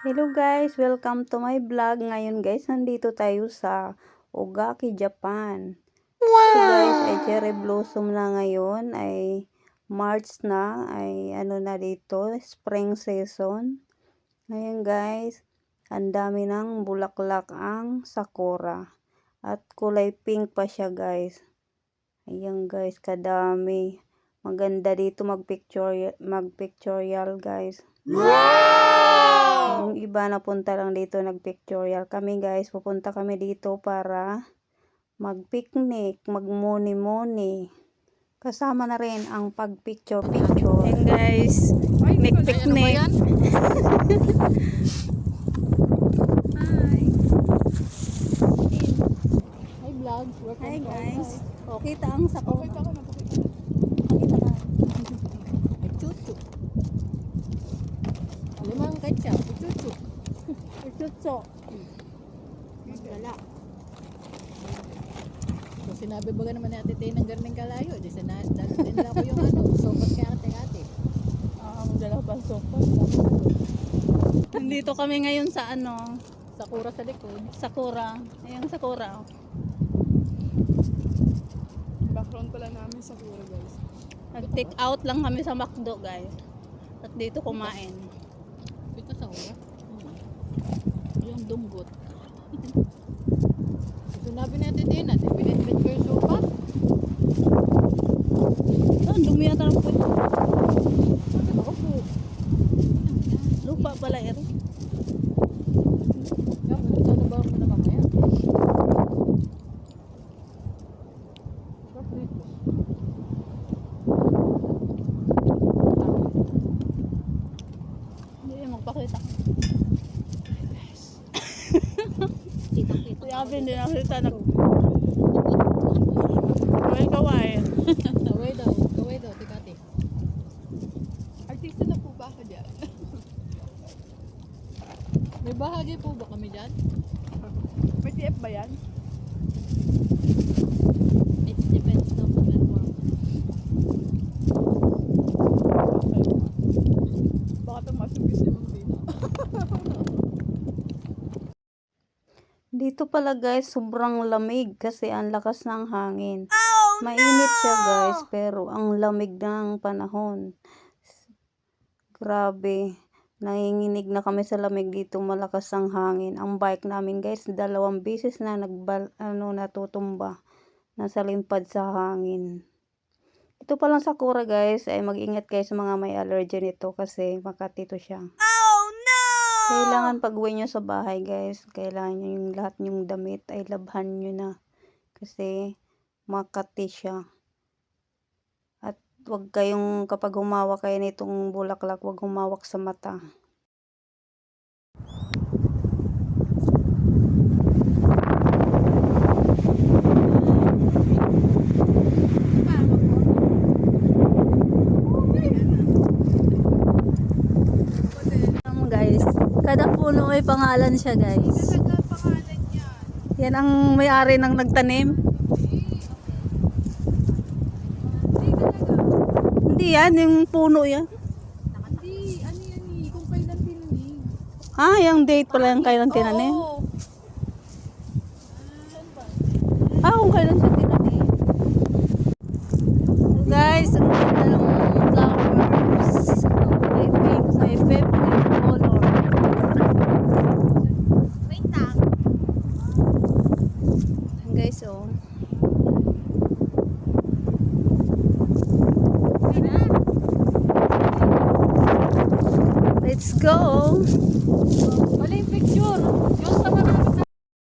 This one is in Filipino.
Hello guys, welcome to my vlog. Ngayon guys, nandito tayo sa Ogaki, Japan. So guys, ay cherry blossom na ngayon, ay March na, ay ano na dito, spring season. Ngayon guys, ang dami ng bulaklak ang sakura. At kulay pink pa siya guys. Ayan guys, kadami. Maganda dito mag-pictorial guys. Yung iba napunta lang dito nag-pictorial. Kami guys, pupunta kami dito para mag-picnic, mag-muni-muni. Kasama na rin ang pag-picture-picture. Ayan guys, picnic-picnic. Hi! Hi vlog, Hi guys. Kita ang sako. Pakita ko na, pakita. Pakita ka. Chuchu. Limang ketchup, chuchu. Chucho. Wala. So sinabi ba naman ni Ate Tay ng garning kalayo? Di dalhin nila ko yung sopas kay ate. Ang dalawa pang sopas. Nandito kami ngayon sa Sakura sa likod. Sakura. Ayan Sakura. Background pala namin Sakura guys. Nag-take out lang kami sa McDo guys. At dito kumain. Ito Sakura. Yung dunggot. Sinabi ni Ate Tay na, binitbit ko yung sopa. Ang dumi yata ng puwet. Ako po. Lupa pala ito. Sana ba ako na mamaya? Hindi magpakita. Kita-kita. Sabi hindi nakita Kaway kaway. Kaway daw, tikati. Artista na po ba ako dyan? May bahagi po ba kami dyan? May TF ba yan? It depends na po network. Baka tumasubis yung dito. Dito pala guys, sobrang lamig kasi ang lakas ng hangin. Mainit siya guys, pero ang lamig ng panahon. Grabe. Nanginginig na kami sa lamig dito, malakas ang hangin. Ang bike namin guys, 2 beses na natutumba. Nasa limpad sa hangin. Ito palang Sakura guys, ay mag-ingat kayo sa mga may allergy nito kasi makatito siya. Kailangan pag uwi nyo sa bahay guys, kailangan nyo yung lahat yung damit ay labhan nyo na. Kasi makati siya. At wag kayong, kapag humawak kayo nitong bulaklak, wag humawak sa mata. Guys, kada puno may pangalan siya guys. Pangalan niya. Yan ang may-ari ng nagtanim. Hindi yan, yung puno yan. Hindi, ano yan eh, kung kailan tinanim. Yung date pala yung kailan tinanim. Oo. Kung kailan siya tinanim. Guys, ang ganda ng flowers. May pink, may favorite color. Wait lang. Guys, oh. Let's go! Wala yung picture. Yung sa